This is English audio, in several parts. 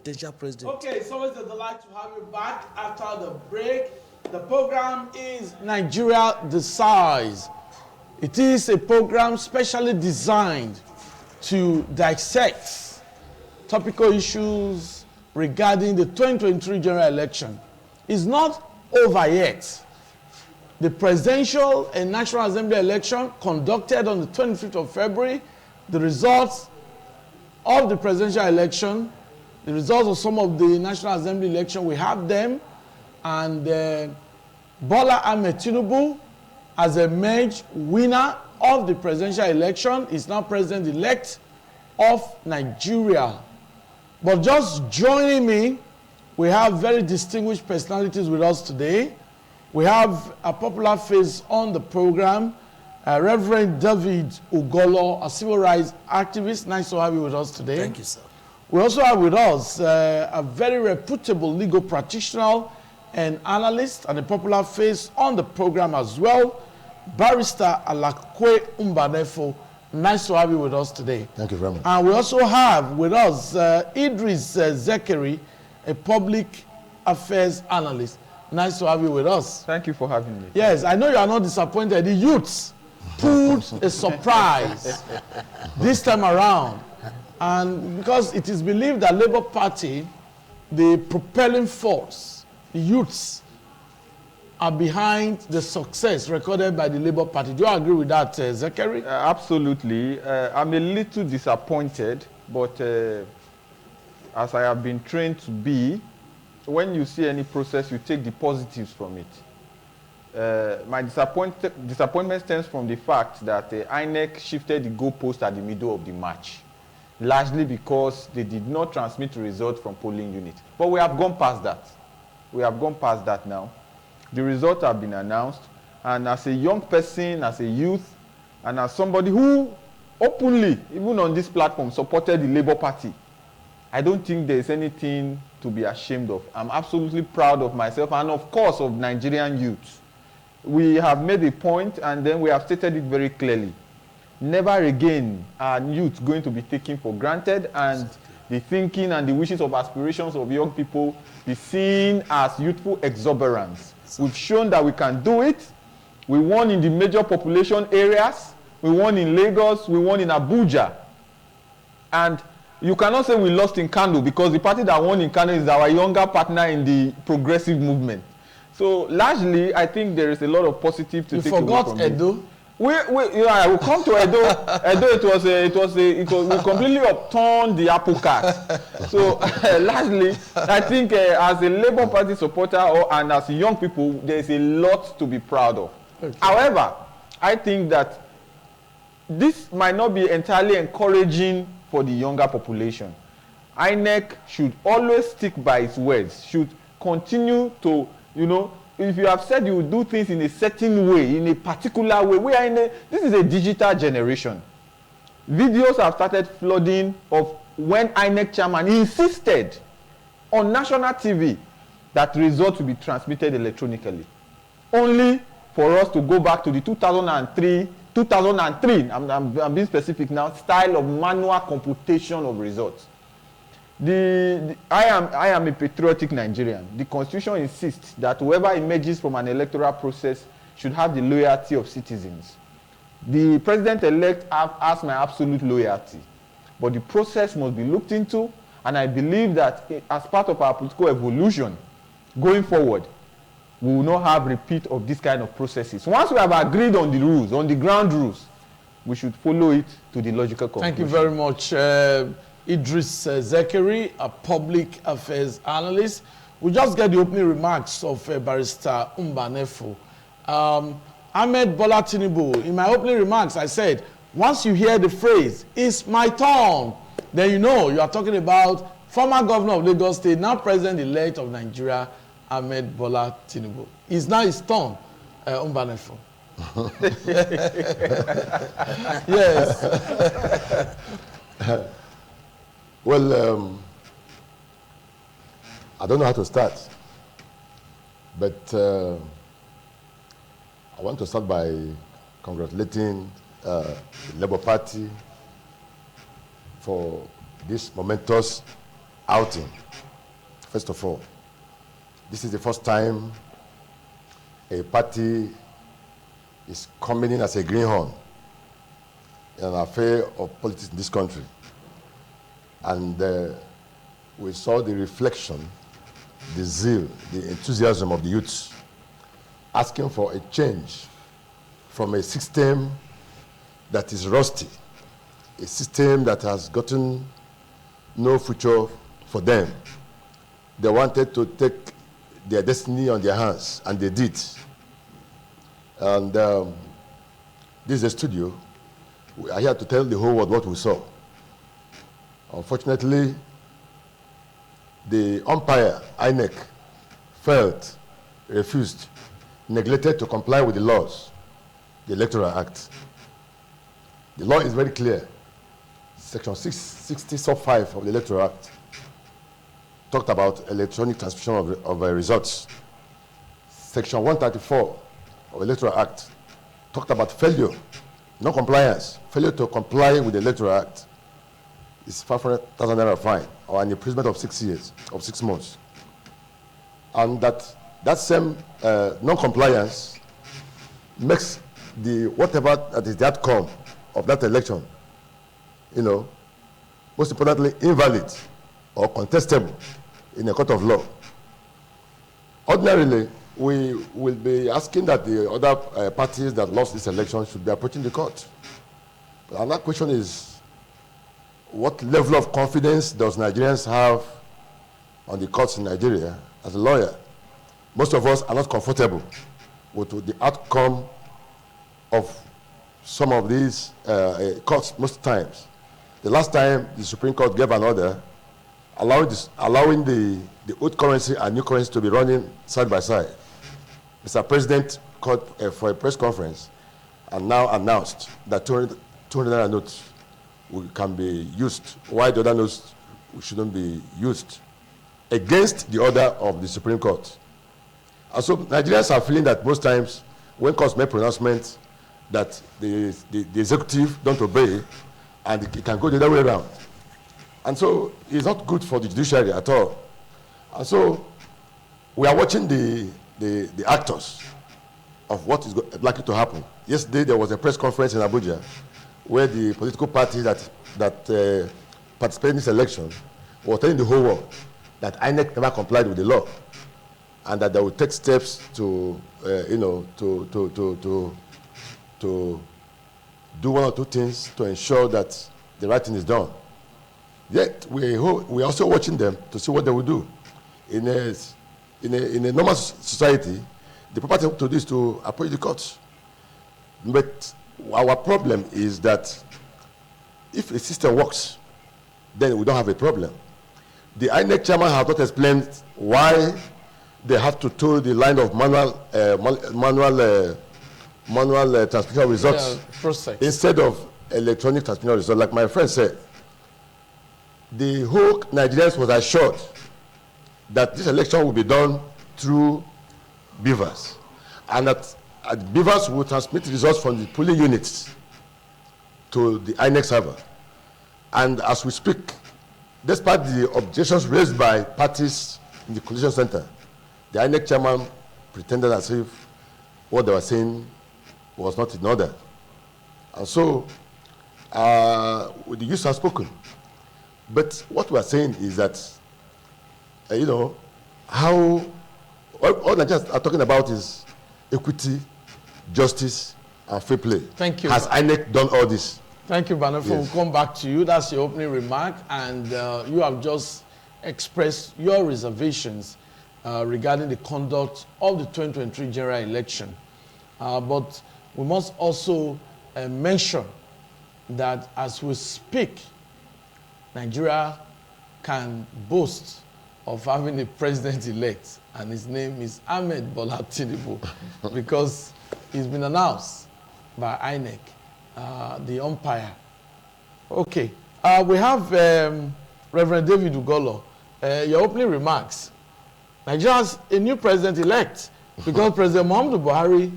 potential president. Okay, it's always a delight to have you back after the break. The program is Nigeria Decides. It is a program specially designed to dissect topical issues regarding the 2023 general election. It's not over yet. The presidential and National Assembly election conducted on the 25th of February, the results of the presidential election, the results of some of the National Assembly election, we have them, and Bola Ahmed Tinubu has emerged winner of the presidential election, is now president-elect of Nigeria. But just joining me, we have very distinguished personalities with us today. We have a popular face on the program, Reverend David Ugolo, a civil rights activist. Nice to have you with us today. Thank you, sir. We also have with us a very reputable legal practitioner and analyst and a popular face on the program as well, Barrister Alakwe Umbanefo. Nice to have you with us today. Thank you very much. And we also have with us Idris Zekeri, a public affairs analyst. Nice to have you with us. Thank you for having me. Yes, I know you are not disappointed. The youths pulled a surprise this time around. And because it is believed that Labour Party, the propelling force, the youths, are behind the success recorded by the Labour Party. Do you agree with that, Zekeri? Absolutely. I'm a little disappointed, but as I have been trained to be, when you see any process, you take the positives from it. My disappointment stems from the fact that INEC shifted the goalpost at the middle of the match, largely because they did not transmit results from polling units. But we have gone past that. We have gone past that now. The results have been announced, and as a young person, as a youth, and as somebody who openly, even on this platform, supported the Labour Party, I don't think there is anything to be ashamed of. I'm absolutely proud of myself and, of course, of Nigerian youth. We have made a point, and then we have stated it very clearly. Never again are youth going to be taken for granted, and the thinking and the wishes of aspirations of young people be seen as youthful exuberance. We've shown that we can do it. We won in the major population areas. We won in Lagos. We won in Abuja. And you cannot say we lost in Kano, because the party that won in Kano is our younger partner in the progressive movement. So largely, I think there is a lot of positive to take away from this. You forgot Edo? I will come to Edo. Edo, we completely upturned the apple cart. So largely, I think as a Labour Party supporter and as young people, there is a lot to be proud of. Okay. However, I think that this might not be entirely encouraging for the younger population. INEC should always stick by its words, should continue to, if you have said you will do things in a certain way, in a particular way, this is a digital generation. Videos have started flooding of when INEC chairman insisted on national TV that results will be transmitted electronically. Only for us to go back to the 2003, I'm being specific now, style of manual computation of results. I am a patriotic Nigerian. The Constitution insists that whoever emerges from an electoral process should have the loyalty of citizens. The president-elect has my absolute loyalty, but the process must be looked into, and I believe that as part of our political evolution going forward, we will not have repeat of this kind of processes. Once we have agreed on the rules, on the ground rules, we should follow it to the logical conclusion. Thank you very much. Idris Zekeri, a public affairs analyst. We just get the opening remarks of Barrister Umbanefo. Ahmed Bola Tinubu, in my opening remarks, I said, once you hear the phrase, "It's my turn," then you know you are talking about former governor of Lagos State, now president-elect of Nigeria, Ahmed Bola Tinubu. It's now his turn, Umbanefo. Yes. Well, I don't know how to start, but I want to start by congratulating the Labour Party for this momentous outing. First of all, this is the first time a party is coming in as a greenhorn in an affair of politics in this country. And we saw the reflection, the zeal, the enthusiasm of the youths asking for a change from a system that is rusty, a system that has gotten no future for them. They wanted to take their destiny on their hands, and they did. And this is a studio. We are here to tell the whole world what we saw. Unfortunately, the umpire, INEC, failed, refused, neglected to comply with the laws, the Electoral Act. The law is very clear. Section 660 sub 5 of the Electoral Act talked about electronic transmission of results. Section 134 of the Electoral Act talked about failure, non-compliance, failure to comply with the Electoral Act is 500,000 naira fine or an imprisonment of 6 years, of 6 months. And that same non-compliance makes whatever that is the outcome of that election, most importantly, invalid or contestable in a court of law. Ordinarily, we will be asking that the other parties that lost this election should be approaching the court. But another question is, what level of confidence does Nigerians have on the courts in Nigeria? As a lawyer, most of us are not comfortable with the outcome of some of these courts most times. The last time the Supreme Court gave an order allowing the old currency and new currency to be running side by side. Mr. President called for a press conference and now announced that 200 naira notes can be used, while the other notes shouldn't be used, against the order of the Supreme Court. And so Nigerians are feeling that most times when courts make pronouncements that the executive don't obey, and it can go the other way around. And so it's not good for the judiciary at all. And so we are watching the actors of what is likely to happen. Yesterday there was a press conference in Abuja where the political parties that participated in this election were telling the whole world that INEC never complied with the law, and that they would take steps to do one or two things to ensure that the right thing is done. Yet we are also watching them to see what they will do. In a normal society, the proper thing to do is to approach the courts. But our problem is that if a system works, then we don't have a problem. The INEC chairman has not explained why they have to tow the line of manual transmission results instead of electronic transmission results. Like my friend said, the whole Nigerians was assured that this election will be done through beavers, and that beavers will transmit results from the polling units to the INEC server. And as we speak, despite the objections raised by parties in the coalition center, the INEC chairman pretended as if what they were saying was not in order. And so the youth have spoken. But what we are saying is that, all Nigerians are talking about is equity, justice, and fair play. Thank you. Has INEC done all this? Thank you, Banafo. Yes. We'll come back to you. That's your opening remark, and you have just expressed your reservations regarding the conduct of the 2023 general election. But we must also mention that as we speak, Nigeria can boast of having a president-elect, and his name is Ahmed Bola Tinubu, because he's been announced by INEC, the umpire. Okay, we have Reverend David Ugolo. Your opening remarks. Nigeria has a new president-elect, because President Muhammadu Buhari,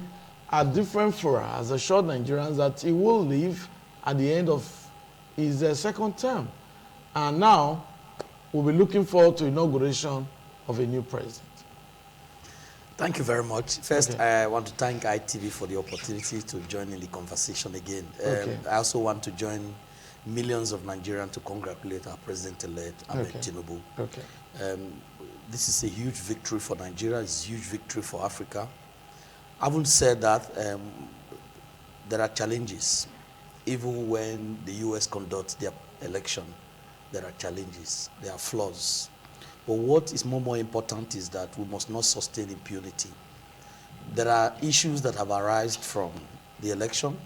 at different fora, has assured Nigerians that he will leave at the end of his second term. And now, we'll be looking forward to inauguration of a new president. Thank you very much. First, Okay. I want to thank ITV for the opportunity to join in the conversation again. Okay. I also want to join millions of Nigerians to congratulate our President-elect, Ahmed Okay. Tinubu. Okay. This is a huge victory for Nigeria. It's a huge victory for Africa. Having said that, there are challenges. Even when the U.S. conducts their election, there are challenges. There are flaws. But what is more important is that we must not sustain impunity. There are issues that have arisen from the election.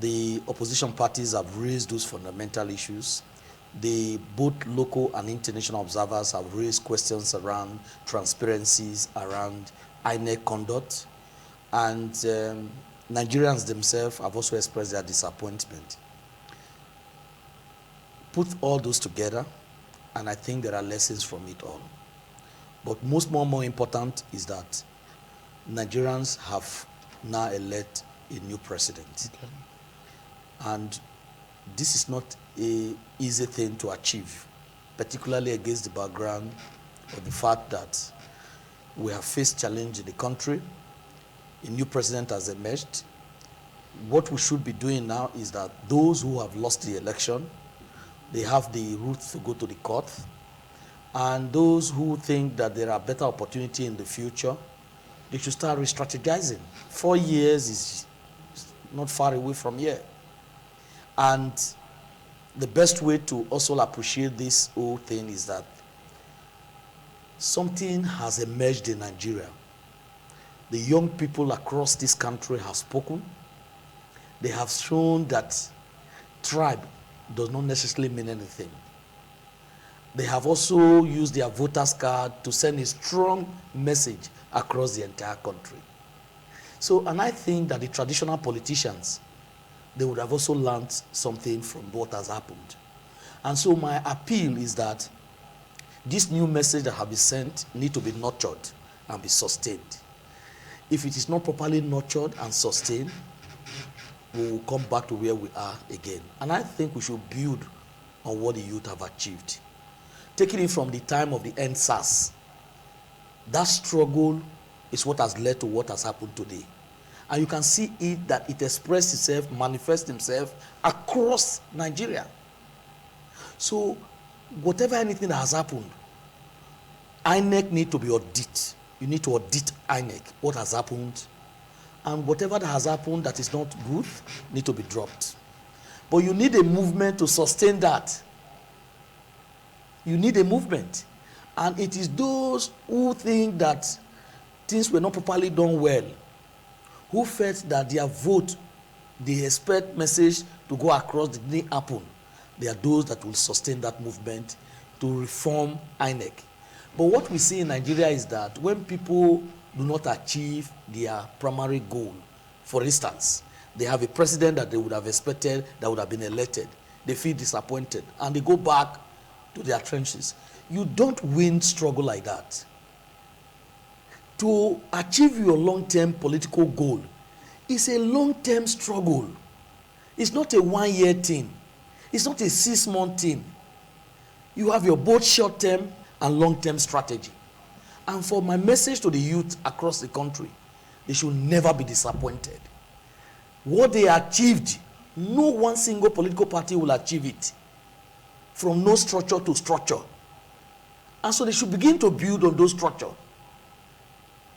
The opposition parties have raised those fundamental issues. Both local and international observers have raised questions around transparencies, around INEC conduct, and Nigerians themselves have also expressed their disappointment. Put all those together, and I think there are lessons from it all. But more important is that Nigerians have now elected a new president. Okay. And this is not an easy thing to achieve, particularly against the background of the fact that we have faced challenge in the country. A new president has emerged. What we should be doing now is that those who have lost the election, they have the route to go to the court. And those who think that there are better opportunities in the future, they should start re-strategizing. 4 years is not far away from here. And the best way to also appreciate this whole thing is that something has emerged in Nigeria. The young people across this country have spoken. They have shown that tribe does not necessarily mean anything. They have also used their voters card to send a strong message across the entire country. So, and I think that the traditional politicians, they would have also learned something from what has happened. And so my appeal is that this new message that have been sent need to be nurtured and be sustained. If it is not properly nurtured and sustained, we will come back to where we are again. And I think we should build on what the youth have achieved. Taking it from the time of the NSAS, that struggle is what has led to what has happened today. And you can see it that it expresses itself, manifests itself across Nigeria. So whatever anything that has happened, INEC need to be audited. You need to audit INEC, what has happened. And whatever that has happened that is not good, need to be dropped. But you need a movement to sustain that. You need a movement. And it is those who think that things were not properly done well, who felt that their vote, they expect message to go across, that didn't happen. They are those that will sustain that movement to reform INEC. But what we see in Nigeria is that when people do not achieve their primary goal, for instance, they have a president that they would have expected that would have been elected, they feel disappointed, and they go back to their trenches. You don't win struggle like that. To achieve your long-term political goal is a long-term struggle. It's not a one-year thing. It's not a 6-month thing. You have your both short-term and long-term strategy. And for my message to the youth across the country, they should never be disappointed. What they achieved, no one single political party will achieve it. From no structure to structure. And so they should begin to build on those structures.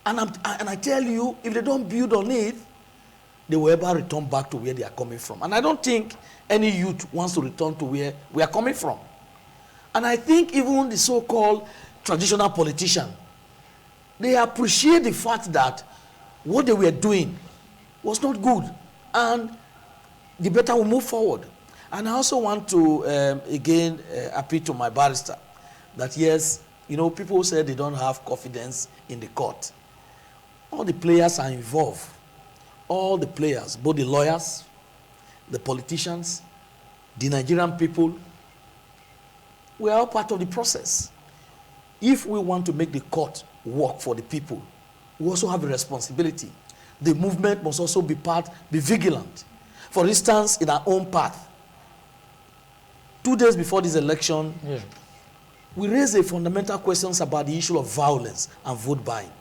And I tell you, if they don't build on it, they will ever return back to where they are coming from. And I don't think any youth wants to return to where we are coming from. And I think even the so-called traditional politicians, they appreciate the fact that what they were doing was not good. And the better will move forward. And I also want to, again, appeal to my barrister that yes, you know, people say they don't have confidence in the court. All the players are involved. All the players, both the lawyers, the politicians, the Nigerian people, we are all part of the process. If we want to make the court work for the people, we also have a responsibility. The movement must also be vigilant. For instance, in our own path, 2 days before this election, we raise a fundamental questions about the issue of violence and vote buying.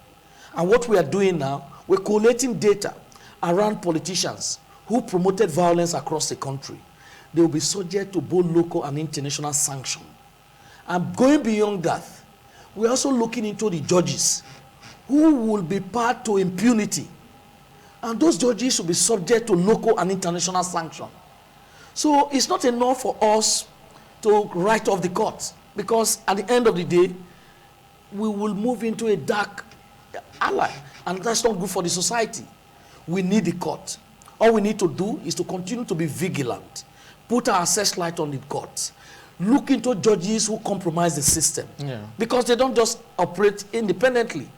And what we are doing now, we're collating data around politicians who promoted violence across the country. They will be subject to both local and international sanction. And going beyond that, we're also looking into the judges who will be part to impunity. And those judges will be subject to local and international sanction. So it's not enough for us to write off the court, because at the end of the day, we will move into a dark ally, and that's not good for the society. We need the court. All we need to do is to continue to be vigilant, put our searchlight on the court, look into judges who compromise the system, because they don't just operate independently.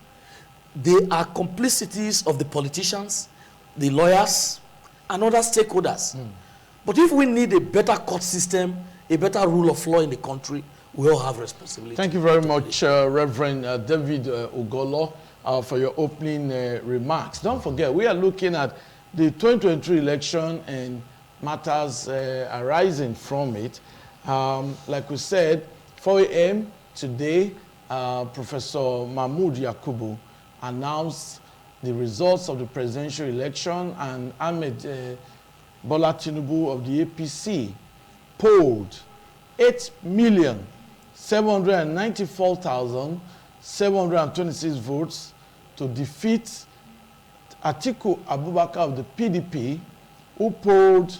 They are complicities of the politicians, the lawyers, and other stakeholders. But if we need a better court system, a better rule of law in the country, we all have responsibility. Thank you very much, Reverend David Ugolo, for your opening remarks. Don't forget, we are looking at the 2023 election and matters arising from it. Like we said, 4 a.m. today, Professor Mahmood Yakubu announced the results of the presidential election, and Ahmed Bola Tinubu of the APC polled 8,794,726 votes to defeat Atiku Abubakar of the PDP, who polled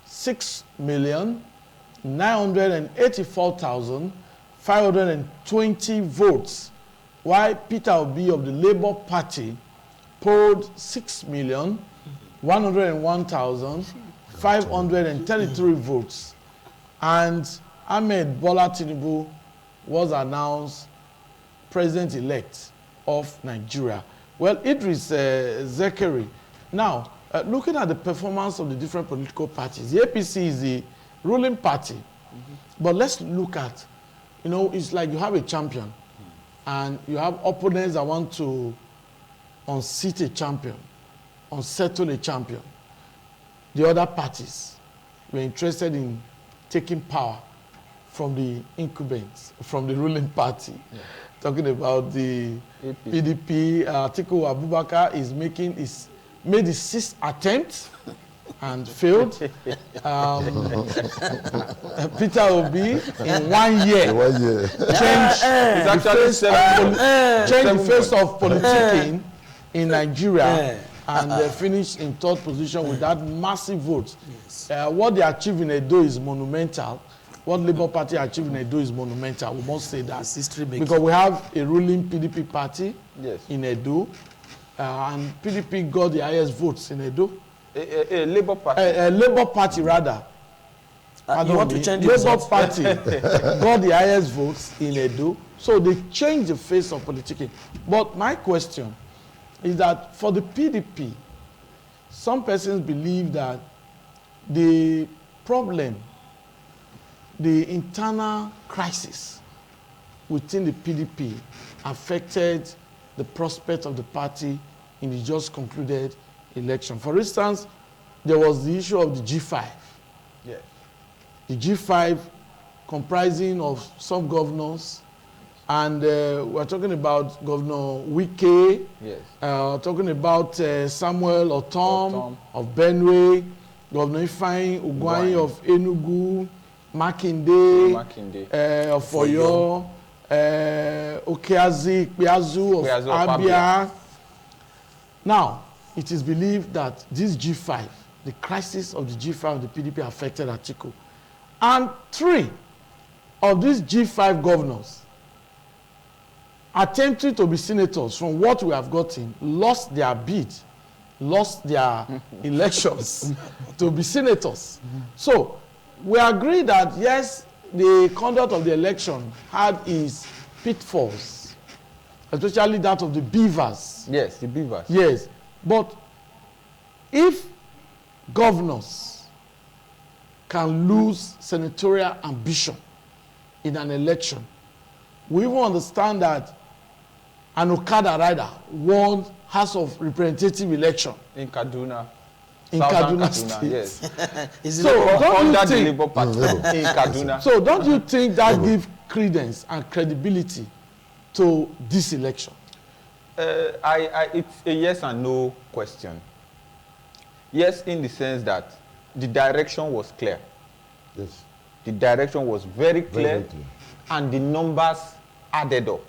6,984,520 votes, while Peter Obi of the Labour Party polled 6,101,533 votes. And Ahmed Bola Tinubu was announced president-elect of Nigeria. Well, Idris Zekeri, now, looking at the performance of the different political parties, the APC is the ruling party. But let's look at, it's like you have a champion, and you have opponents that want to unseat a champion, unsettle a champion. The other parties were interested in taking power from the incumbents, from the ruling party. Talking about the PDP, Atiku Abubakar made his sixth attempt and failed. Peter Obi, in 1 year, changed the face of politicking in Nigeria, and finished in third position with that massive vote. What they achieved in Edo is monumental. What Labour Party achieved in Edo is monumental. We must say that. Because we have a ruling PDP party in Edo, and PDP got the highest votes in Edo. A Labour Party. A Labour Party, rather. You want to change Labour Party got the highest votes in Edo. So they changed the face of politicking. But my question is that for the PDP, some persons believe that the problem, the internal crisis within the PDP affected the prospect of the party in the just concluded election. For instance, there was the issue of the G5. Yes. The G5 comprising of some governors, and we're talking about Governor Wike, talking about Samuel Otom of Benue, Governor Ifeanyi Ugwuanyi of Enugu, Makinde of Oyo, Okeazi Ikpeazu of Abia. Now, it is believed that this G5, the crisis of the G5 of the PDP affected Atiku. And 3 of these G5 governors attempting to be senators, from what we have gotten, lost their bid, lost their elections to be senators. So we agree that, yes, the conduct of the election had its pitfalls, especially that of the beavers. Yes, the beavers. Yes, but if governors can lose senatorial ambition in an election, we even understand that an Okada rider won House of Representative election in Kaduna. In Kaduna State. Yes. Is it So under the think, Labour Party in Kaduna. So don't you think that gives credence and credibility to this election? It's a yes and no question. Yes, in the sense that the direction was clear. Yes. The direction was very clear, Very clear. and the numbers added up.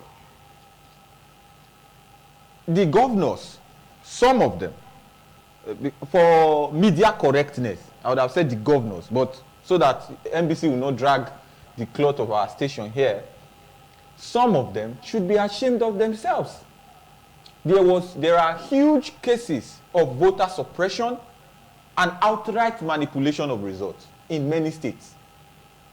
The governors, some of them, for media correctness, I would have said the governors, but so that NBC will not drag the cloth of our station here, some of them should be ashamed of themselves. There are huge cases of voter suppression and outright manipulation of results in many states.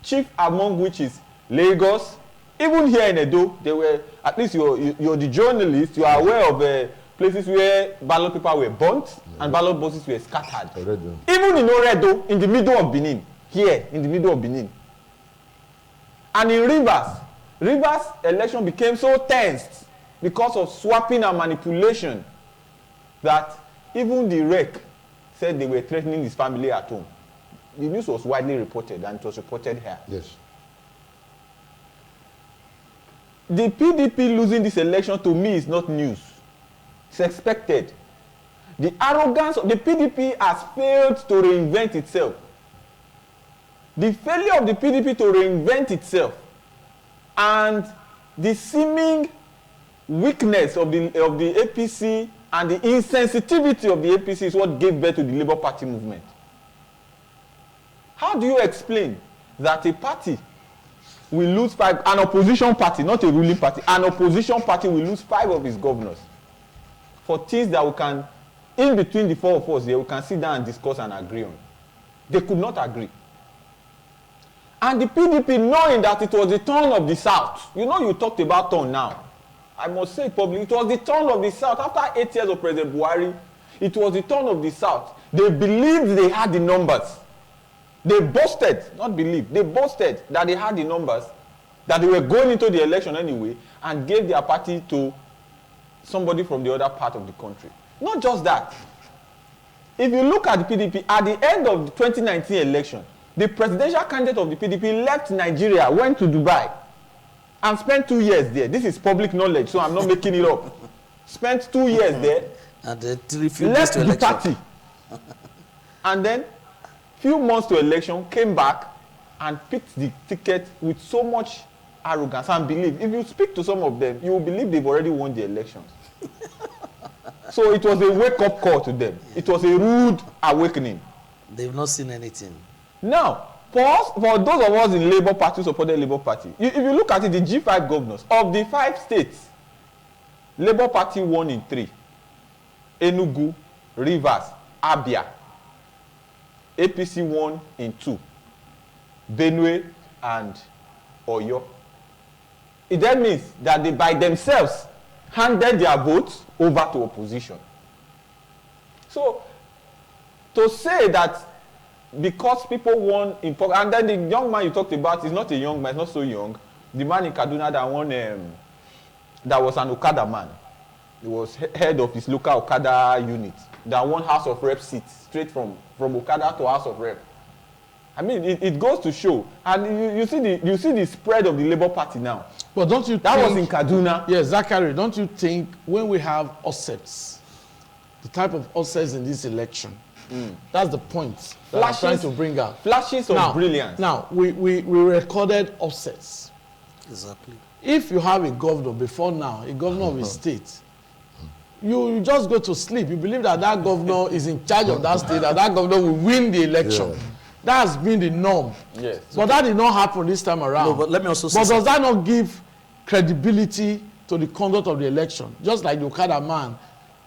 Chief among which is Lagos. Even here in Edo, they were, at least you're the journalist, you are aware of places where ballot papers were burnt and ballot boxes were scattered. Even in Oredo, in the middle of Benin, here in the middle of Benin. And in Rivers election became so tensed because of swapping and manipulation that even the rec said they were threatening his family at home. The news was widely reported, and it was reported here. Yes. The PDP losing this election to me is not news. It's expected. The arrogance of the PDP has failed to reinvent itself. The failure of the PDP to reinvent itself and the seeming weakness of the APC and the insensitivity of the APC is what gave birth to the Labour Party movement. How do you explain that a party will lose 5, an opposition party, not a ruling party, an opposition party will lose 5 of its governors for things that we can, in between the 4 of us here, we can sit down and discuss and agree on? They could not agree. And the PDP, knowing that it was the turn of the South, you know, you talked about turn now. I must say publicly, it was the turn of the South. After 8 years of President Buhari, it was the turn of the South. They believed they had the numbers. They boasted, not believed, they boasted that they had the numbers, that they were going into the election anyway, and gave their party to somebody from the other part of the country. Not just that. If you look at the PDP, at the end of the 2019 election, the presidential candidate of the PDP left Nigeria, went to Dubai, and spent 2 years there. This is public knowledge, so I'm not making it up. Spent 2 years there, and then 3 few days left to the election. party, and then few months to election, came back and picked the ticket with so much arrogance and belief. If you speak to some of them, you will believe they've already won the elections. So it was a wake-up call to them. It was a rude awakening. They've not seen anything. Now, for those of us in Labour Party who supported Labour Party, if you look at it, the G5 governors, of the 5 states, Labour Party won in 3. Enugu, Rivers, Abia. APC won in 2. Benue and Oyo. It then means that they by themselves handed their votes over to opposition. So, to say that because people won in, and then the young man you talked about is not a young man, it's not so young. The man in Kaduna that won, that was an Okada man. He was head of his local Okada unit. That won House of Rep seats straight from Okada to House of Rep. I mean, it goes to show, and you see the spread of the Labour Party now. But don't you that think, was in Kaduna? Yes, Zachary, don't you think when we have offsets, the type of offsets in this election, that's the point that I'm trying to bring out. Flashes of brilliance. Now, we recorded offsets. Exactly. If you have a governor before now, a governor of a state, you just go to sleep. You believe that that governor is in charge of that state, that governor will win the election. Yeah. That has been the norm. Yes. But that did not happen this time around. No, but let me also say But does that not give credibility to the conduct of the election? Just like the Okada man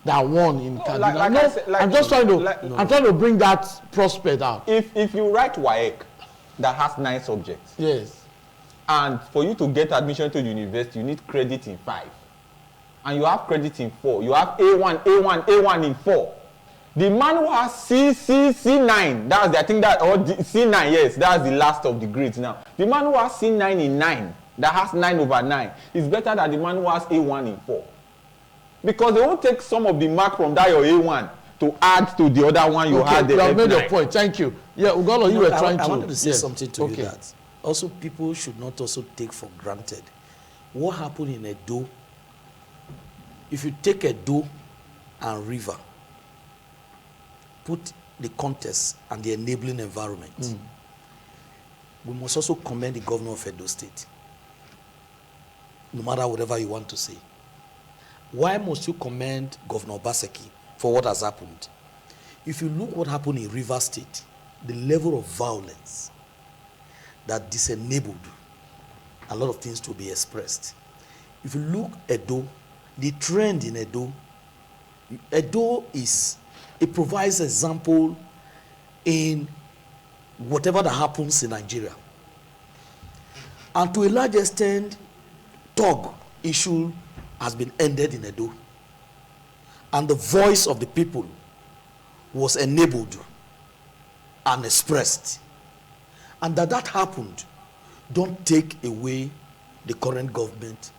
that won in Kaduna. I'm just trying to I'm trying to bring that prospect out. If you write WAEC that has 9 subjects. Yes. And for you to get admission to the university, you need credit in 5. And you have credit in 4. You have A1 in 4. The man who has C9, that's the, I think that, or C9, yes, that's the last of the grades now. The man who has C9 in 9, that has 9 over 9, is better than the man who has A1 in 4. Because they won't take some of the mark from that your A1 to add to the other one you had. You have made your point. Thank you. Yeah, Ugolo, you were trying to. I wanted to say something to you that also people should not also take for granted what happened in Edo. If you take Edo and River, put the context and the enabling environment, we must also commend the governor of Edo State, no matter whatever you want to say. Why must you commend Governor Obaseki for what has happened? If you look what happened in River State, the level of violence that disenabled a lot of things to be expressed. If you look at Edo, the trend in Edo, it provides example in whatever that happens in Nigeria. And to a large extent, thug issue has been ended in Edo. And the voice of the people was enabled and expressed. And that happened, don't take away the current government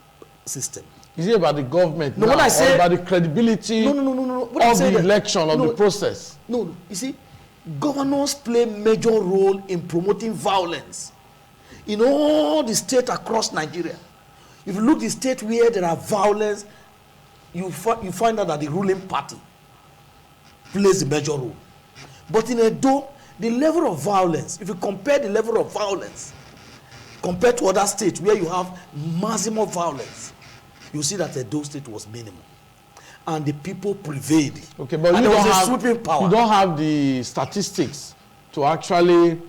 system. Is it about the government no, now, when I say, or about the credibility no. of the election, of the process? No, you see, governors play major role in promoting violence in all the states across Nigeria. If you look at the state where there are violence, you find out that the ruling party plays a major role. But in Edo, the level of violence, if you compare the level of violence compared to other states where you have maximum violence, you see that Edo State was minimum. And the people prevailed. Okay, but you don't have the statistics to actually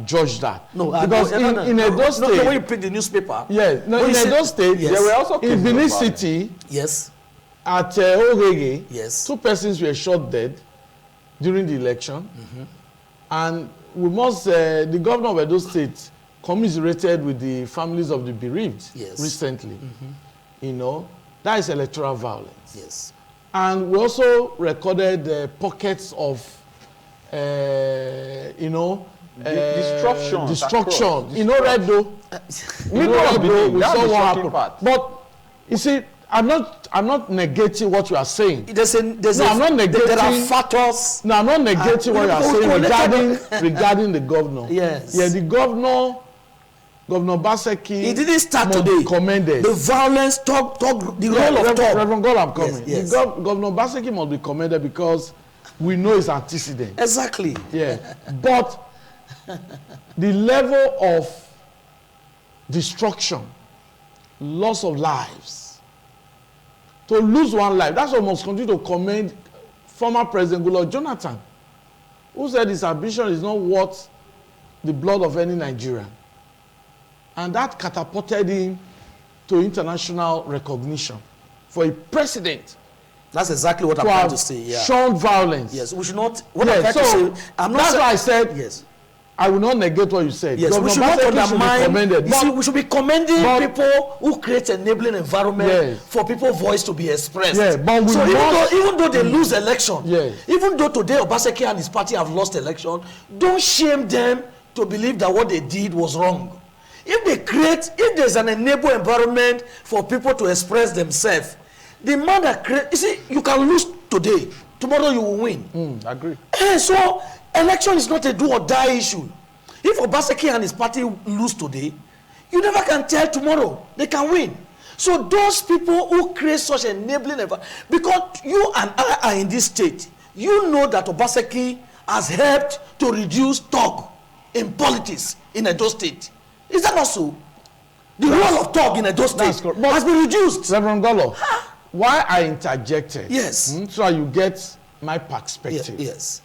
judge that. No, because in Edo State, when you pick the newspaper. Yes, no, in Edo State, yes, there were also in Benin City. Yes. At Orege, yes, 2 persons were shot dead during the election. And we must, the governor of Edo State commiserated with the families of the bereaved recently. You know, that is electoral violence. Yes. And we also recorded pockets of, you know, destruction. You know, Red though. We saw what happened. But you see, I'm not negating what you are saying. I'm not negating. There are factors. No, I'm not negating what you are saying regarding the governor. Yes. Yeah, the governor Obaseki. He didn't start today. Commended. The violence, the role of talk. Reverend God, I'm coming. Yes. Governor Obaseki must be commended because we know his antecedent. Exactly. Yeah, but the level of destruction, loss of lives, to lose one life, that's what must continue to commend former President Goodluck Jonathan, who said his ambition is not worth the blood of any Nigerian. And that catapulted him to international recognition for a president. That's exactly what I'm trying to say. Yeah. Shown violence. Yes, we should not. What I'm trying to say, that's why I said. Yes. I will not negate what you said. Yes, we should not undermine. We should be commending people who create enabling environment for people's voice to be expressed. Yeah, but so even though they lose election, even though today Obaseki and his party have lost election, don't shame them to believe that what they did was wrong. If there's an enable environment for people to express themselves, the man that creates, you see, you can lose today, tomorrow you will win. Agree. So election is not a do or die issue. If Obaseki and his party lose today, you never can tell tomorrow they can win. So those people who create such enabling environment, because you and I are in this state, you know that Obaseki has helped to reduce talk in politics in Edo State. Is that not so? The role of talk in Edo State has been reduced. Reverend Golo, why I interjected? Yes. So you get my perspective. Yes.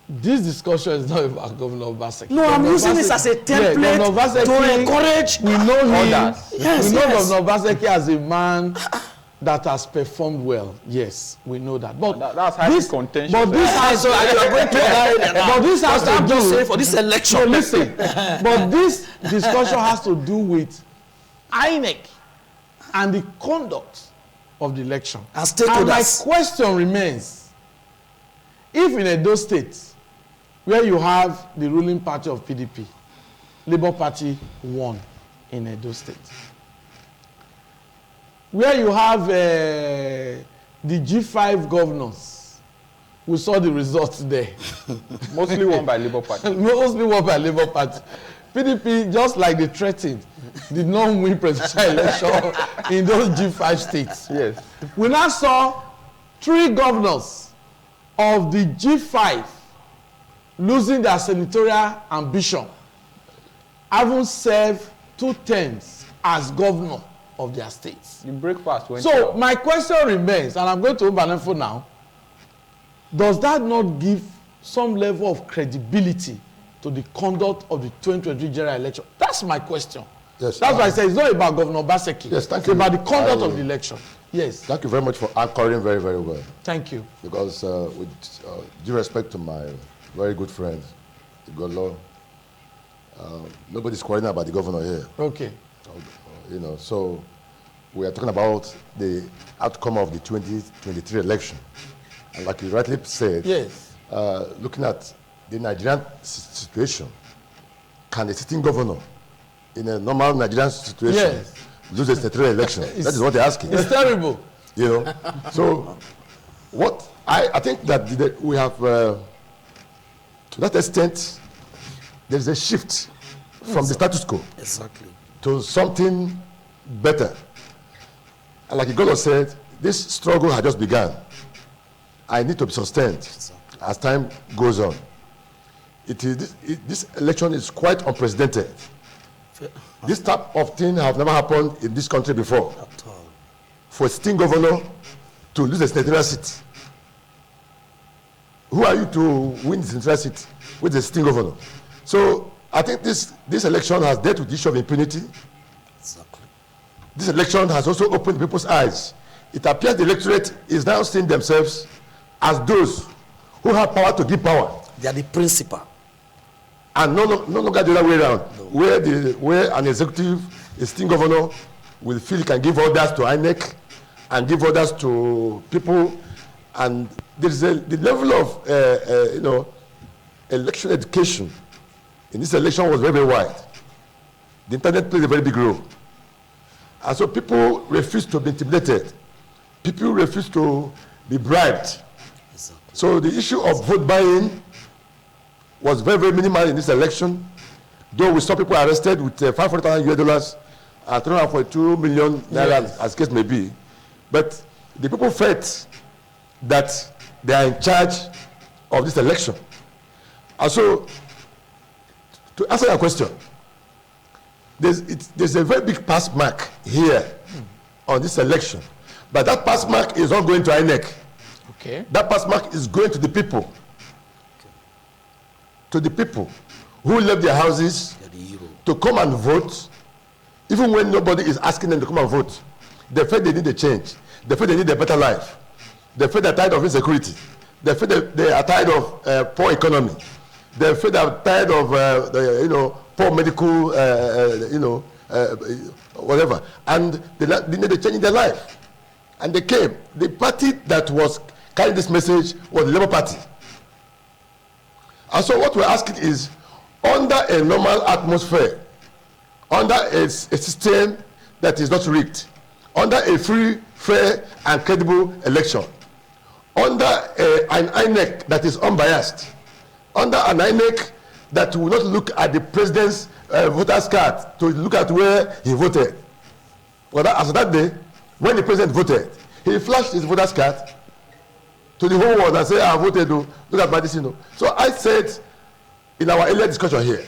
This discussion is not about Governor Obaseki. No, I'm using this as a template to encourage. We know him. Yes, we know Governor Obaseki as a man that has performed well. Yes, we know that. But that's highly contentious. But this has to do for this election. No, listen. But this discussion has to do with INEC and the conduct of the election. And my question remains: if in Edo State, where you have the ruling party of PDP, Labour Party won in Edo State, where you have the G5 governors We saw the results there. Mostly won by Labour Party. Mostly won by Labour Party. PDP, just like they threatened, did not win presidential election in those G5 states. Yes. We now saw 3 governors of the G5 losing their senatorial ambition, having served 2 terms as governor of their states. The breakfast went So well. my question remains, and I'm going to Obanefo now. Does that not give some level of credibility to the conduct of the 2023 general election? That's my question. Yes, that's why I say it's not about Governor Baseki. Yes, thank it's you. about the conduct of the election. Yes. Thank you very much for anchoring very, very well. Thank you. Because with due respect to my very good friend, Igolo, nobody's quarreling about the governor here. Okay. You know, so we are talking about the outcome of the 2023 election. And like you rightly said, yes, looking at the Nigerian situation, can a sitting governor in a normal Nigerian situation yes, lose a senatorial election? That is what they're asking. It's terrible. You know, so what I think that we have, to that extent, there's a shift from the status quo Exactly. to something better. And like Igolo said, this struggle had just begun. I need to be sustained as time goes on. This election is quite unprecedented. This type of thing have never happened in this country before. At all. For a sitting governor to lose a senatorial seat. Who are you to win the senatorial seat with the sitting governor? So I think this election has dealt with the issue of impunity. Exactly. This election has also opened people's eyes. It appears the electorate is now seeing themselves as those who have power to give power. They are the principal. And no longer the other way around, no. where an executive, a sitting governor, will feel he can give orders to INEC and give orders to people. And there's the level of election education in this election was very, very wide. The internet played a very big role. And so people refuse to be intimidated. People refuse to be bribed. Exactly. So the issue of vote buying was very, very minimal in this election, though we saw people arrested with $500,000 and 342 million naira, Yes. as case may be. But the people felt that they are in charge of this election. And so, to answer your question, there's a very big pass mark here on this election. But that pass mark is not going to INEC. Okay. That pass mark is going to the people. To the people who left their houses They are the hero. to come and vote, even when nobody is asking them to come and vote. They feel they need a change. They feel they need a better life. They feel they're tired of insecurity. They feel they are tired of poor economy. They feel they're tired of poor medical, whatever. And they need a change in their life. And they came. The party that was carrying this message was the Labour Party. And so what we're asking is, under a normal atmosphere, under a system that is not rigged, under a free, fair, and credible election, under an INEC that is unbiased, under an INEC that will not look at the president's voter's card to look at where he voted. Well, as of that day, when the president voted, he flashed his voter's card to the whole world and said, I voted, look at my decision. So I said in our earlier discussion here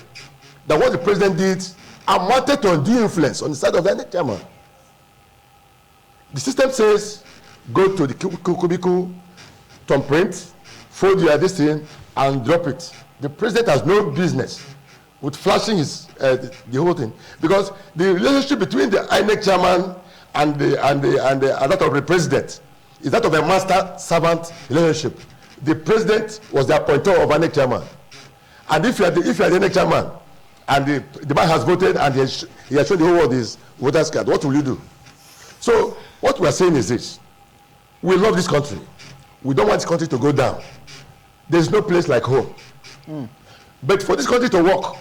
that what the president did amounted to undue influence on the side of the INEC chairman. The system says, go to the cubicle, thumbprint, fold your this thing, and drop it. The president has no business with flashing his the whole thing, because the relationship between the INEC chairman and that of the president is that of a master-servant relationship. The president was the appointer of INEC chairman, and if you are the INEC chairman and the man has voted and he has shown the whole world his voter's card, what will you do? So what we are saying is this: we love this country. We don't want this country to go down. There is no place like home. But for this country to work,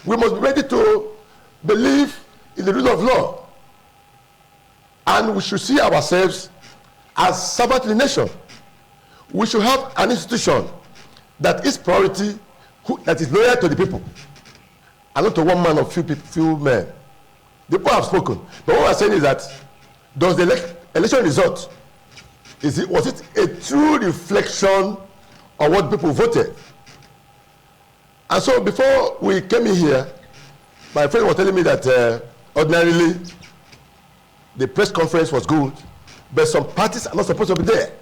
we must be ready to believe in the rule of law, and we should see ourselves as servant to the nation. we should have an institution that is priority, that is loyal to the people, and not to one man or few men. The people have spoken. But what we're saying is that, does the election result, was it a true reflection of what people voted? And so before we came in here, my friend was telling me that ordinarily the press conference was good, but some parties are not supposed to be there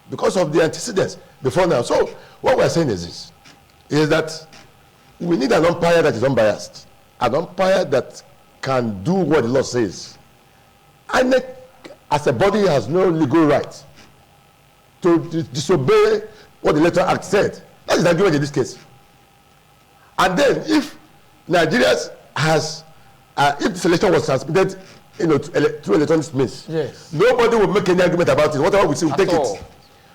because of the antecedents before now. So what we're saying is this, is that we need an umpire that is unbiased, an umpire that can do what the law says. INEC as a body has no legal right to disobey what the Electoral Act said. That is the argument in this case. And then if Nigeria has, if this election was transmitted through electronic means, yes, nobody will make any argument about it. Whatever we see, we'll take it.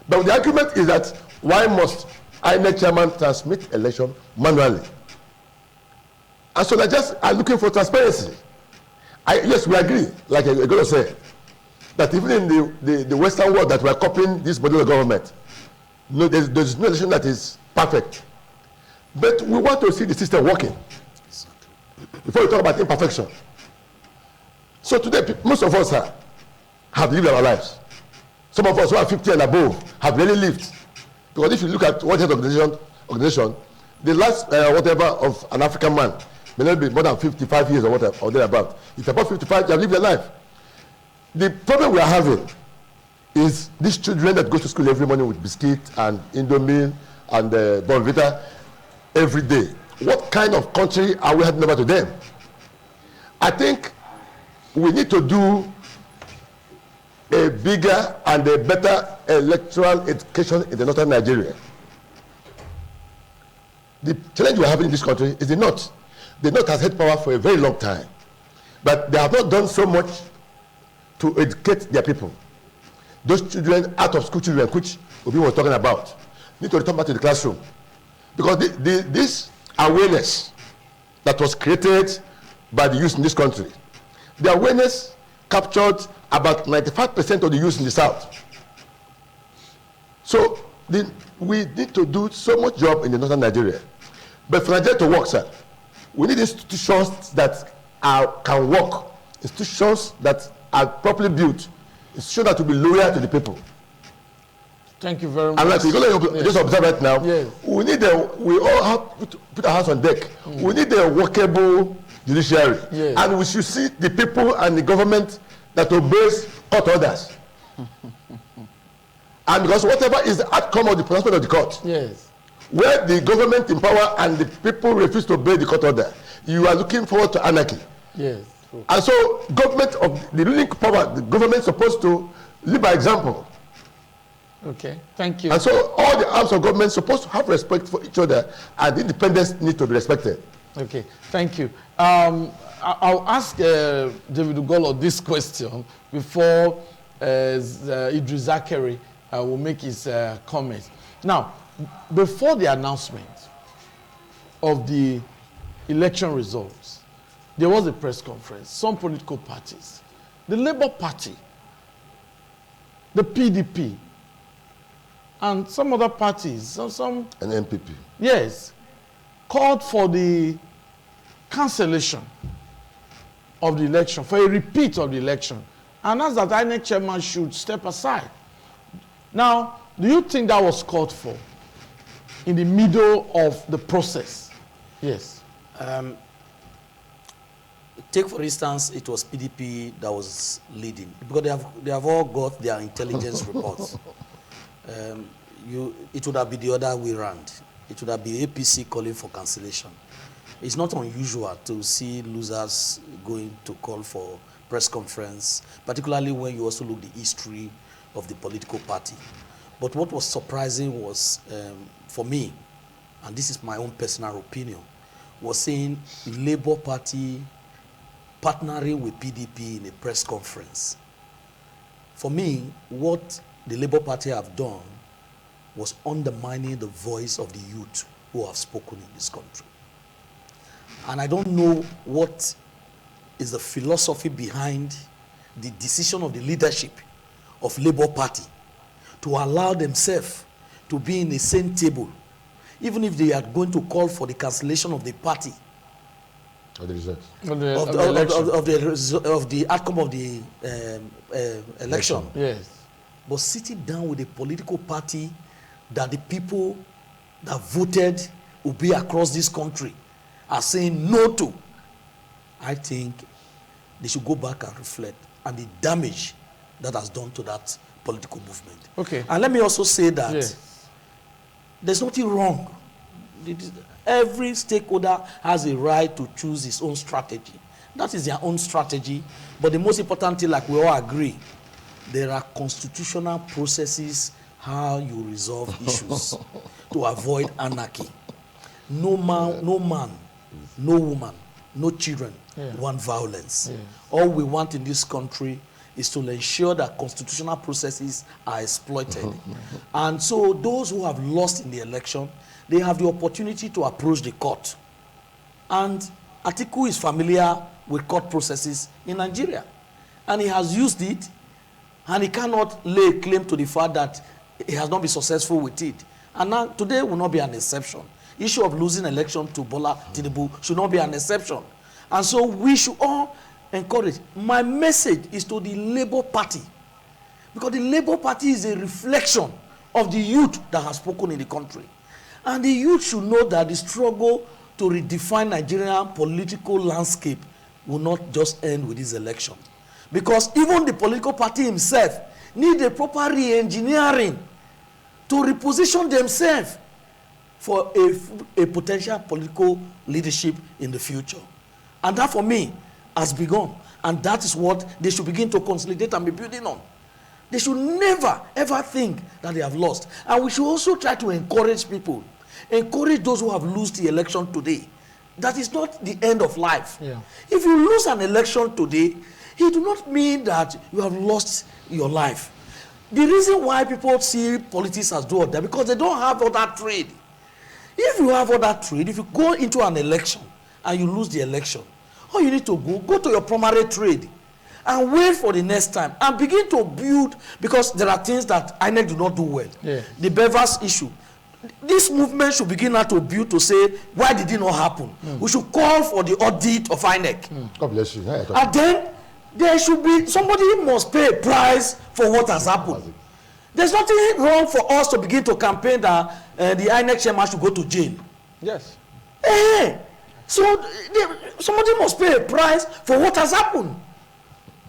But the argument is that why must INEC chairman transmit election manually? And so Nigerians are looking for transparency. Yes, we agree, like I'm going to say, that even in the Western world that we are copying this model of government, no, there's no election that is perfect. But we want to see the system working before we talk about imperfection. So today, most of us have lived our lives. Some of us who are 50 and above have really lived. Because if you look at World Health Organization, the last whatever of an African man may not be more than 55 years or whatever, or thereabout. If you're about 55, you have lived your life. The problem we are having is these children that go to school every morning with biscuit and Indomie and Bonvita every day. What kind of country are we handing over to them? I think we need to do a bigger and a better electoral education in the northern Nigeria. The challenge we're having in this country is the North. The North has had power for a very long time, but they have not done so much to educate their people. Those children, out of school children, which Obi was talking about, need to return back to the classroom. Because this awareness that was created by the youth in this country, the awareness captured about 95% of the youth in the South. So we need to do so much job in the northern Nigeria. But for Nigeria to work, sir, we need institutions that can work, institutions that are properly built, institutions that will be loyal to the people. Thank you very much. And like you're going to just observe right now, yes, we all have to put our hands on deck. We need a workable judiciary. Yes. And we should see the people and the government that obeys court orders. And because whatever is the outcome of the pronouncement of the court, yes, where the government in power and the people refuse to obey the court order, you are looking forward to anarchy. yes, true. And so government of the ruling power, the government is supposed to lead by example. Okay, thank you. And so all the arms of government are supposed to have respect for each other, and independence need to be respected. Okay, thank you. I'll ask David Ugolo this question before Idris Zakari will make his comments. Now, before the announcement of the election results, there was a press conference. Some political parties, the Labour Party, the PDP, and some other parties, some An MPP. yes, called for the cancellation of the election, for a repeat of the election, and asked that INEC chairman should step aside. Now, do you think that was called for in the middle of the process? Yes. Take for instance, it was PDP that was leading, because they have all got their intelligence reports. It would have been the other way around. It would have been APC calling for cancellation. It's not unusual to see losers going to call for press conference, particularly when you also look at the history of the political party. But what was surprising was, for me, and this is my own personal opinion, was seeing the Labour Party partnering with PDP in a press conference. For me, what the Labour Party have done was undermining the voice of the youth who have spoken in this country. And I don't know what is the philosophy behind the decision of the leadership of Labour Party to allow themselves to be in the same table, even if they are going to call for the cancellation of the party, Of the results. of the outcome of the election. Yes. But sitting down with a political party that the people that voted will be across this country are saying no to, I think they should go back and reflect on the damage that has done to that political movement. Okay. And let me also say that Yes. there's nothing wrong. Every stakeholder has a right to choose his own strategy. That is their own strategy. But the most important thing, like we all agree, there are constitutional processes how you resolve issues to avoid anarchy. No man, no woman, no children want violence. Yeah. All we want in this country is to ensure that constitutional processes are exploited. And so those who have lost in the election, they have the opportunity to approach the court. And Atiku is familiar with court processes in Nigeria. And he has used it, and he cannot lay claim to the fact that he has not been successful with it. And now, today will not be an exception. Issue of losing election to Bola Tinubu should not be an exception. And so we should all encourage. My message is to the Labour Party, because the Labour Party is a reflection of the youth that has spoken in the country. And the youth should know that the struggle to redefine Nigerian political landscape will not just end with this election. Because even the political party himself need a proper re-engineering to reposition themselves for a potential political leadership in the future. And that, for me, has begun. And that is what they should begin to consolidate and be building on. They should never, ever think that they have lost. And we should also try to encourage people. Encourage those who have lost the election today. That is not the end of life. Yeah. If you lose an election today, it do not mean that you have lost your life. The reason why people see politics as do or die, because they don't have other trade. If you have other trade, if you go into an election and you lose the election, all you need to go to your primary trade and wait for the next time and begin to build, because there are things that INEC do not do well. Yeah. The Bevers issue. This movement should begin now to build to say, why did it not happen? We should call for the audit of INEC. God bless you. And then there should be, somebody must pay a price for what has happened. There's nothing wrong for us to begin to campaign that the INEC chairman should go to jail. Yes. So somebody must pay a price for what has happened.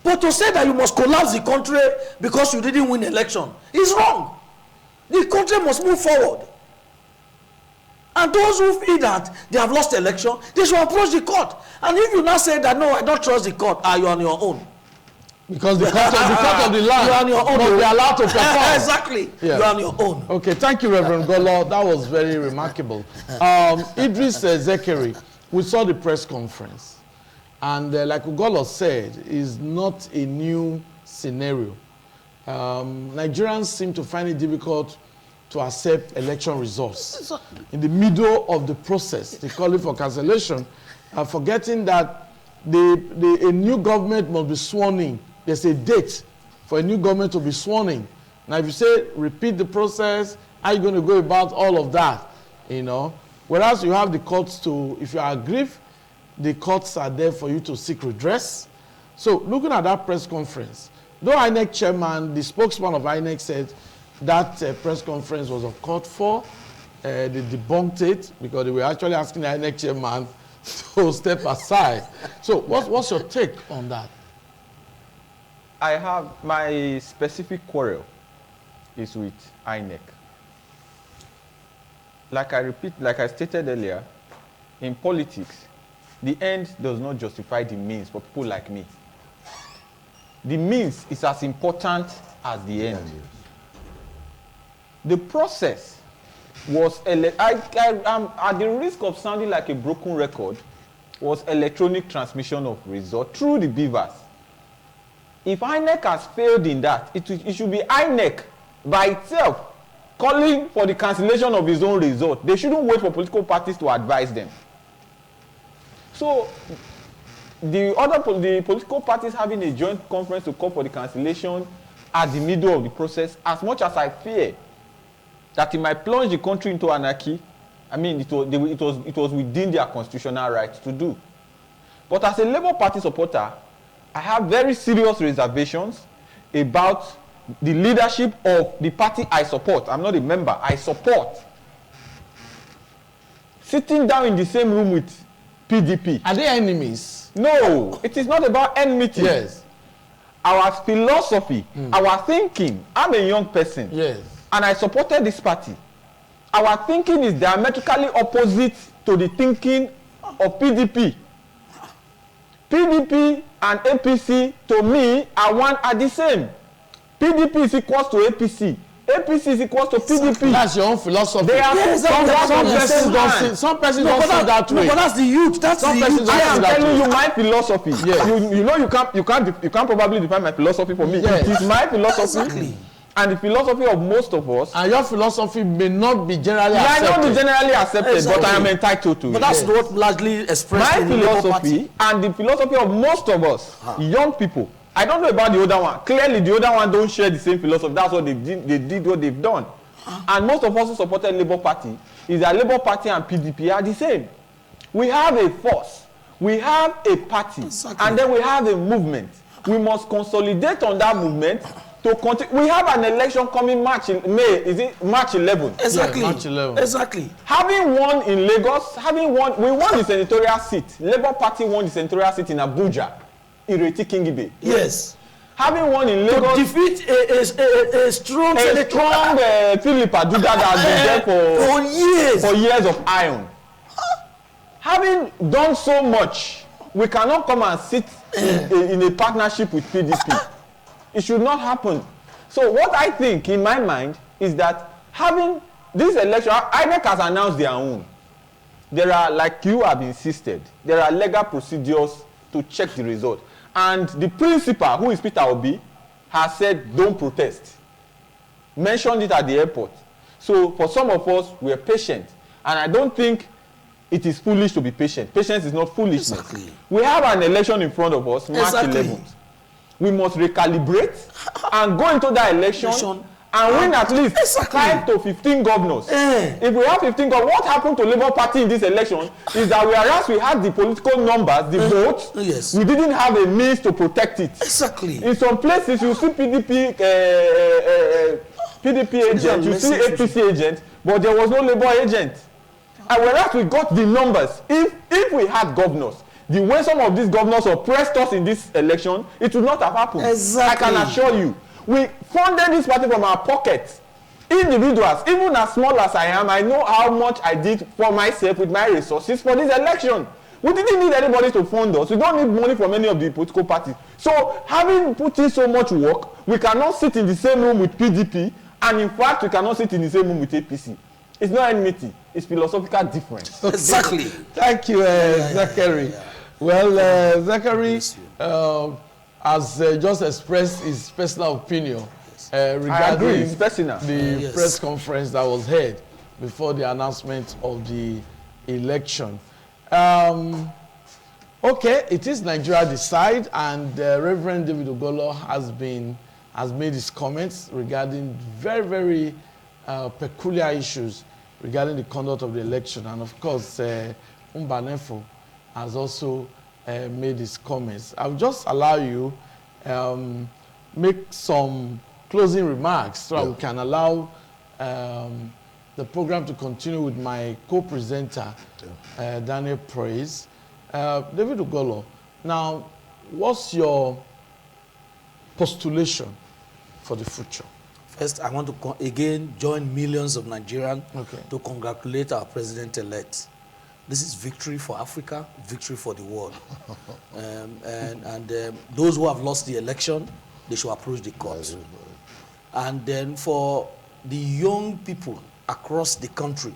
But to say that you must collapse the country because you didn't win election is wrong. The country must move forward. And those who feel that they have lost the election, they should approach the court. And if you now say that, no, I don't trust the court, you are on your own. Because the court of the land, you are on your own. must be allowed to perform. Exactly. Yeah. You are on your own. Okay, thank you, Reverend Golo. That was very remarkable. Idris Zekeri, we saw the press conference. And like Golo said, is not a new scenario. Nigerians seem to find it difficult to accept election results. In the middle of the process, they call it for cancellation, forgetting that a new government must be sworn in. There's a date for a new government to be sworn in. Now, if you say, repeat the process, how are you going to go about all of that? You know, whereas you have the courts to, if you are aggrieved, the courts are there for you to seek redress. So, looking at that press conference, though INEC chairman, the spokesman of INEC said that press conference was uncalled for, they debunked it because they were actually asking the INEC chairman to step aside. So what's your take on that? I have my specific quarrel is with INEC. Like I stated earlier, in politics, the end does not justify the means for people like me. The means is as important as the end. The process was, I'm at the risk of sounding like a broken record, was electronic transmission of results through the beavers. If INEC has failed in that, it should be INEC by itself calling for the cancellation of its own result. They shouldn't wait for political parties to advise them. So the political parties having a joint conference to call for the cancellation at the middle of the process, as much as I fear that it might plunge the country into anarchy. I mean, it was within their constitutional right to do. But as a Labour Party supporter, I have very serious reservations about the leadership of the party I support. I'm not a member, I support. Sitting down in the same room with PDP. Are they enemies? No, it is not about enmity. Yes. Our philosophy, our thinking. I'm a young person. Yes. And I supported this party. Our thinking is diametrically opposite to the thinking of PDP. PDP and APC, to me, are the same. PDP is equals to APC. APC is equals to PDP. That's your own philosophy. They are some persons don't see that way. No, but that's the youth. That's Some the persons youth. don't I am see that telling way. you my philosophy. Yes. You know you can't probably define my philosophy for me. Yes. It is my philosophy. Exactly. And the philosophy of most of us. And your philosophy may not be generally Might accepted. not be generally accepted, Exactly. but I am entitled to But it. that's what largely expressed My in the Labour Party. philosophy and the philosophy of most of us, young people. I don't know about the other one. Clearly, the other one don't share the same philosophy. That's what they did. They did what they've done. And most of us who supported Labour Party is that Labour Party and PDP are the same. We have a force, we have a party, Exactly. and then we have a movement. We must consolidate on that movement to continue. We have an election coming March 11th. Exactly. Yeah, March 11. Exactly. Having won in Lagos, we won the senatorial seat. Labour Party won the senatorial seat in Abuja, Ireti Kingibe. Yes. Having won in To Lagos, defeat a strong senator Philip Aduda that has been there for years. for years of iron. Having done so much, we cannot come and sit in a partnership with PDP. It should not happen. So what I think in my mind is that having this election, INEC has announced their own. There are, like you have insisted, there are legal procedures to check the result. And the principal, who is Peter Obi, has said don't protest. Mentioned it at the airport. So for some of us, we are patient. And I don't think it is foolish to be patient. Patience is not foolishness. Exactly. We have an election in front of us, March Exactly. 11th. We must recalibrate and go into that election and win at least Exactly. 5 to 15 governors. If we have 15 governors, what happened to Labour Party in this election is that whereas we had the political numbers, the votes, Yes. we didn't have a means to protect it. Exactly. In some places, you see PDP agent, you see APC agent, but there was no Labour agent. And whereas we got the numbers, if we had governors, the way some of these governors oppressed us in this election, it would not have happened. Exactly. I can assure you. We funded this party from our pockets. Individuals, even as small as I am, I know how much I did for myself with my resources for this election. We didn't need anybody to fund us. We don't need money from any of the political parties. So having put in so much work, we cannot sit in the same room with PDP, and in fact, we cannot sit in the same room with APC. It's not enmity. It's philosophical difference. Exactly. Thank you, Zachary. Well, Zachary has just expressed his personal opinion regarding it's personal. the press conference that was held before the announcement of the election. Okay, it is Nigeria Decide, and Reverend David Ogolo has made his comments regarding very, very peculiar issues regarding the conduct of the election, and of course, Mbanefo has also made his comments. I'll just allow you make some closing remarks so that we can allow the program to continue with my co-presenter, Daniel Praise. David Ogolo, now, what's your postulation for the future? First, I want to again join millions of Nigerians Okay. to congratulate our president-elect. This is victory for Africa, victory for the world. Those who have lost the election, they should approach the court. And then for the young people across the country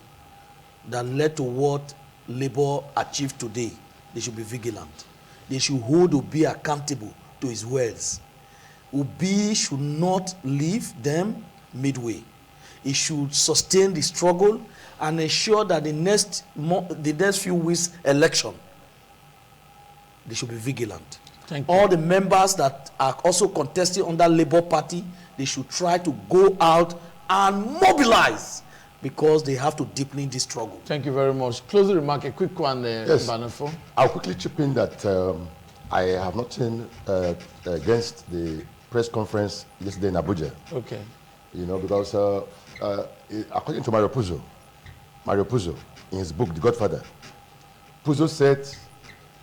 that led to what Labour achieved today, they should be vigilant. They should hold Obi accountable to his words. Obi should not leave them midway. He should sustain the struggle and ensure that the next few weeks election, they should be vigilant. Thank you. All the members that are also contesting under Labour Party, they should try to go out and mobilize, because they have to deepen this struggle. Thank you very much. Closing remark, a quick one, Yes. Banafo. I'll quickly chip in that I have nothing against the press conference yesterday in Abuja. Okay. You know, because according to Mario Puzo, in his book, The Godfather, Puzo said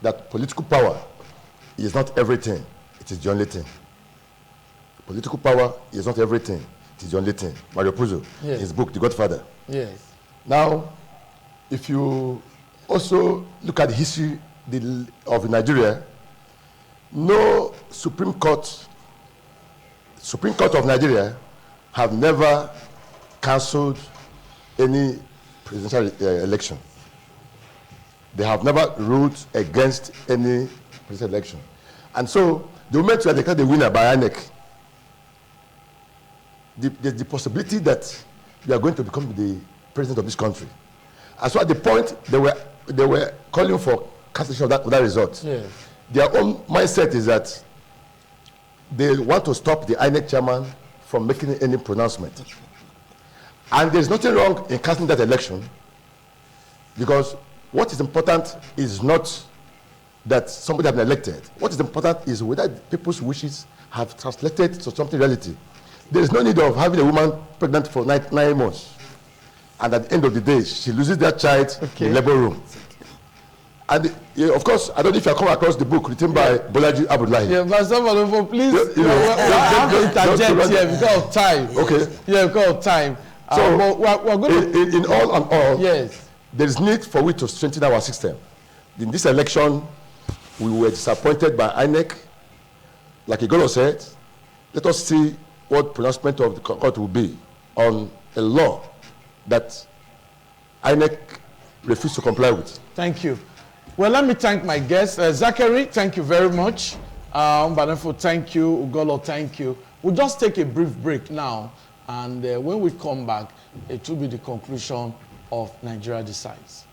that political power is not everything, it is the only thing. Political power is not everything, it is the only thing. Mario Puzo, Yes. in his book, The Godfather. Yes. Now, if you also look at the history of Nigeria, no Supreme Court of Nigeria have never cancelled any presidential election. They have never ruled against any presidential election. And so, the moment you are declared the winner by INEC, there's the possibility that you are going to become the president of this country. And so at the point they were calling for cancellation of that result. Yes. Their own mindset is that they want to stop the INEC chairman from making any pronouncement. And there's nothing wrong in cancelling that election, because what is important is not that somebody has been elected. What is important is whether people's wishes have translated to something reality. There is no need of having a woman pregnant for 9 months, and at the end of the day, she loses that child in the labor room. And of course, I don't know if you come across the book written by Bolaji Abdullahi. Yeah, but someone, please, I have to interject here because of time. Okay. Yeah, because of time. So, we're going to... in all and all, yes, there is need for we to strengthen our system. In this election, we were disappointed by INEC. Like Igolo said, let us see what pronouncement of the court will be on a law that INEC refused to comply with. Thank you. Well, let me thank my guests. Zachary, thank you very much. Banafo, thank you. Ugolo, thank you. We'll just take a brief break now, and when we come back, it will be the conclusion of Nigeria Decides.